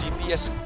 GPS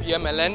PMLN,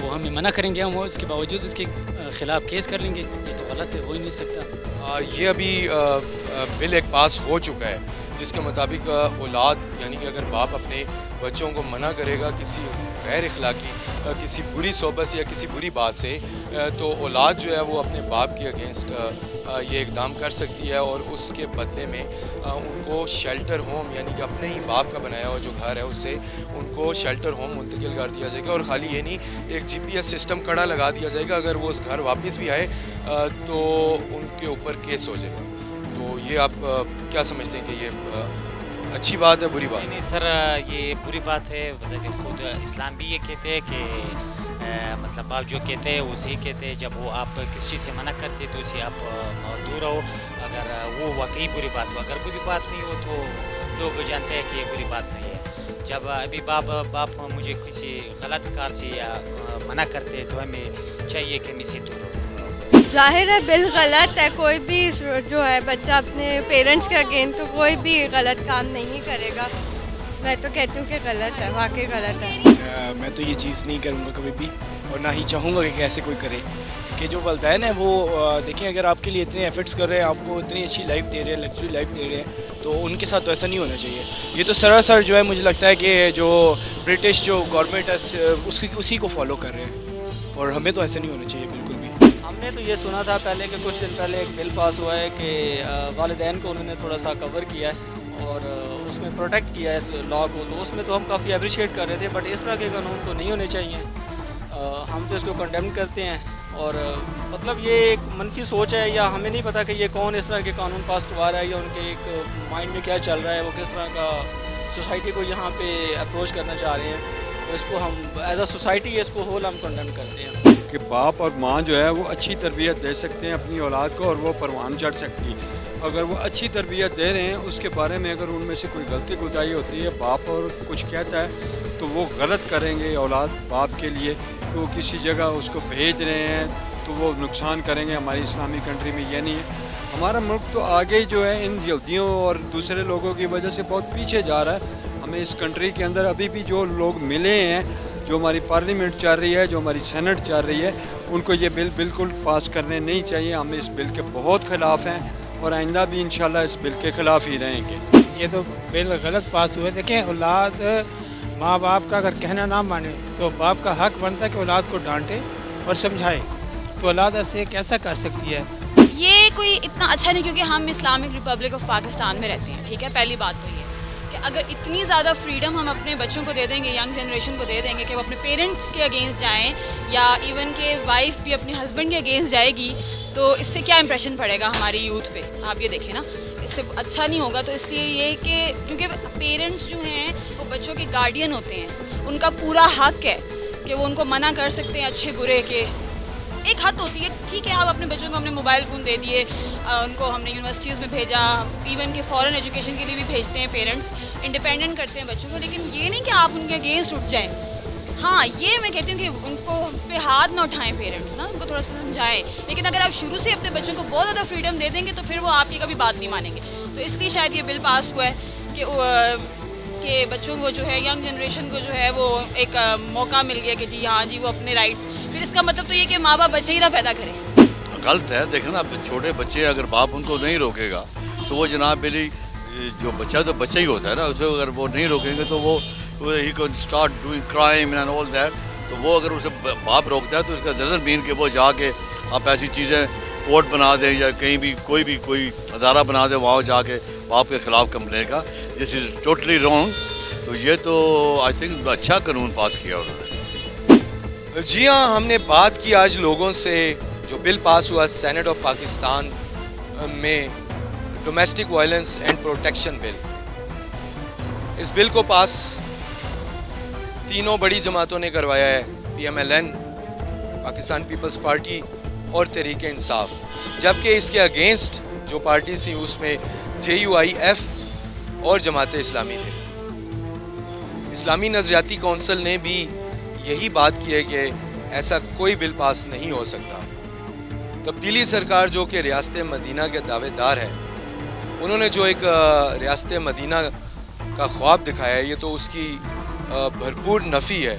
وہ ہمیں منع کریں گے، ہم اس کے باوجود اس کے خلاف کیس کر لیں گے. یہ تو غلط ہے، ہو ہی نہیں سکتا. یہ ابھی بل ایک پاس ہو چکا ہے جس کے مطابق اولاد یعنی کہ اگر باپ اپنے بچوں کو منع کرے گا کسی غیر اخلاقی کسی بری صحبت سے یا کسی بری بات سے تو اولاد جو ہے وہ اپنے باپ کے اگینسٹ یہ اقدام کر سکتی ہے اور اس کے بدلے میں ان کو شیلٹر ہوم یعنی کہ اپنے ہی باپ کا بنایا ہوا جو گھر ہے اس سے ان کو شیلٹر ہوم منتقل کر دیا جائے گا. اور خالی یہ نہیں، ایک جی پی ایس سسٹم کڑا لگا دیا جائے گا، اگر وہ اس گھر واپس بھی آئے تو ان کے اوپر کیس ہو جائے گا. تو یہ آپ کیا سمجھتے ہیں کہ یہ اچھی بات ہے بری بات؟ نہیں سر، یہ بری بات ہے. بذات خود اسلام بھی یہ کہتے ہیں کہ مطلب باپ جو کہتے ہیں اسے کہتے ہیں، جب وہ آپ کس چیز سے منع کرتے تو اسے آپ دور رہو. اگر وہ واقعی بری بات ہو، اگر بری بات نہیں ہو تو لوگ جانتے ہیں کہ یہ بری بات نہیں ہے. جب ابھی باپ مجھے کسی غلط کار سے یا منع کرتے تو ہمیں چاہیے کہ ہم اسے دور رہو. ظاہر ہے بل غلط ہے. کوئی بھی جو ہے بچہ اپنے پیرنٹس کے اگینسٹ تو کوئی بھی غلط کام نہیں کرے گا. میں تو کہتی ہوں کہ غلط ہے، واقعی غلط ہے. میں تو یہ چیز نہیں کروں گا کبھی بھی، اور نہ ہی چاہوں گا کہ ایسے کوئی کرے. کہ جو والدین ہیں وہ دیکھیں اگر آپ کے لیے اتنے ایفرٹس کر رہے ہیں، آپ کو اتنی اچھی لائف دے رہے ہیں، لگژری لائف دے رہے ہیں، تو ان کے ساتھ تو ایسا نہیں ہونا چاہیے. یہ تو سراسر جو ہے مجھے لگتا ہے کہ جو برٹش جو گورنمنٹ ہے اسی کو فالو کر رہے ہیں، اور ہمیں تو ایسا نہیں ہونا چاہیے بالکل بھی. ہم نے تو یہ سنا تھا پہلے کہ کچھ دن پہلے ایک بل پاس ہوا ہے کہ والدین کو انہوں نے تھوڑا سا کور کیا ہے اور اس میں پروٹیکٹ کیا ہے اس لا کو. تو اس میں تو ہم کافی اپریشیٹ کر رہے تھے، بٹ اس طرح کے قانون تو نہیں ہونے چاہیے. ہم تو اس کو کنڈیم کرتے ہیں. اور مطلب یہ ایک منفی سوچ ہے، یا ہمیں نہیں پتہ کہ یہ کون اس طرح کے قانون پاس کروا رہا ہے، یا ان کے ایک مائنڈ میں کیا چل رہا ہے، وہ کس طرح کا سوسائٹی کو یہاں پہ اپروچ کرنا چاہ رہے ہیں. تو اس کو ہم ایز اے سوسائٹی اس کو ہول ہم کنڈیم کرتے ہیں. کہ باپ اور ماں جو ہے وہ اچھی تربیت دے سکتے ہیں اپنی اولاد کو، اور وہ پروان چڑھ سکتی ہے. اگر وہ اچھی تربیت دے رہے ہیں، اس کے بارے میں اگر ان میں سے کوئی غلطی کوتاہی ہوتی ہے، باپ اور کچھ کہتا ہے تو وہ غلط کریں گے اولاد باپ کے لیے کہ وہ کسی جگہ اس کو بھیج رہے ہیں تو وہ نقصان کریں گے. ہماری اسلامی کنٹری میں یہ نہیں ہے. ہمارا ملک تو آگے جو ہے ان یہودیوں اور دوسرے لوگوں کی وجہ سے بہت پیچھے جا رہا ہے. ہمیں اس کنٹری کے اندر ابھی بھی جو لوگ ملے ہیں، جو ہماری پارلیمنٹ چل رہی ہے، جو ہماری سینٹ چل رہی ہے، ان کو یہ بل بالکل پاس کرنے نہیں چاہیے. ہم اس بل کے بہت خلاف ہیں اور آئندہ بھی انشاءاللہ اس بل کے خلاف ہی رہیں گے. یہ تو بل غلط پاس ہوئے. دیکھیں اولاد ماں باپ کا اگر کہنا نہ مانے تو باپ کا حق بنتا ہے کہ اولاد کو ڈانٹے اور سمجھائے. تو اولاد ایسے کیسا کر سکتی ہے؟ یہ کوئی اتنا اچھا نہیں، کیونکہ ہم اسلامک ریپبلک آف پاکستان میں رہتے ہیں. ٹھیک ہے، پہلی بات تو یہ کہ اگر اتنی زیادہ فریڈم ہم اپنے بچوں کو دے دیں گے، ینگ جنریشن کو دے دیں گے کہ وہ اپنے پیرنٹس کے اگینسٹ جائیں، یا ایون کہ وائف بھی اپنے ہسبینڈ کے اگینسٹ جائے گی، تو اس سے کیا امپریشن پڑے گا ہماری یوتھ پہ؟ آپ یہ دیکھیں نا، اس سے اچھا نہیں ہوگا. تو اس لیے یہ کہ کیونکہ پیرنٹس جو ہیں وہ بچوں کے گارڈین ہوتے ہیں، ان کا پورا حق ہے کہ وہ ان کو منع کر سکتے ہیں اچھے برے کے. ایک حد ہوتی ہے. ٹھیک ہے، آپ اپنے بچوں کو ہم نے موبائل فون دے دیے، ان کو ہم نے یونیورسٹیز میں بھیجا، ایون کہ فورن ایجوکیشن کے لیے بھی بھیجتے ہیں. پیرنٹس انڈیپینڈنٹ کرتے ہیں بچوں کو، لیکن یہ نہیں کہ آپ ان کے اگینسٹ اٹھ جائیں. ہاں، یہ میں کہتی ہوں کہ ان کو پہ ہاتھ نہ اٹھائیں پیرنٹس نا، ان کو تھوڑا سا سمجھائیں. لیکن اگر آپ شروع سے اپنے بچوں کو بہت زیادہ فریڈم دے دیں گے تو پھر وہ آپ کی کبھی بات نہیں مانیں گے. تو اس لیے شاید یہ بل پاس ہوا ہے کہ بچوں کو جو ہے، ینگ جنریشن کو جو ہے وہ ایک موقع مل گیا کہ جی ہاں جی وہ اپنے رائٹس. پھر اس کا مطلب تو یہ کہ ماں باپ بچے ہی نہ پیدا کریں. غلط ہے. دیکھیں نا، چھوٹے بچے اگر باپ ان کو نہیں روکے گا تو وہ جناب میری جو بچہ تو بچہ ہی ہوتا ہے نا، اسے اگر وہ نہیں روکیں گے تو وہ he can start doing crime and all that. تو وہ اگر اسے باپ روکتا ہے تو اس کا ڈزنٹ مین کہ وہ جا کے آپ ایسی چیزیں کورٹ بنا دیں یا کہیں بھی کوئی ادارہ بنا دیں وہاں جا کے باپ کے خلاف کمپلین کا. دس از ٹوٹلی رانگ. تو یہ تو آئی تھنک اچھا قانون پاس کیا انہوں نے. جی ہاں، ہم نے بات کی آج لوگوں سے. جو بل پاس ہوا سینٹ آف پاکستان میں، domestic violence and protection bill. اس بل کو پاس تینوں بڑی جماعتوں نے کروایا ہے، PMLN، پاکستان پیپلز پارٹی اور تحریک انصاف. جبکہ اس کے اگینسٹ جو پارٹیز تھیں اس میں JUIF اور جماعت اسلامی تھے. اسلامی نظریاتی کونسل نے بھی یہی بات کی ہے کہ ایسا کوئی بل پاس نہیں ہو سکتا. تبدیلی سرکار جو کہ ریاست مدینہ کے دعوے دار ہے، انہوں نے جو ایک ریاست مدینہ کا خواب دکھایا ہے، یہ تو اس کی بھرپور نفی ہے.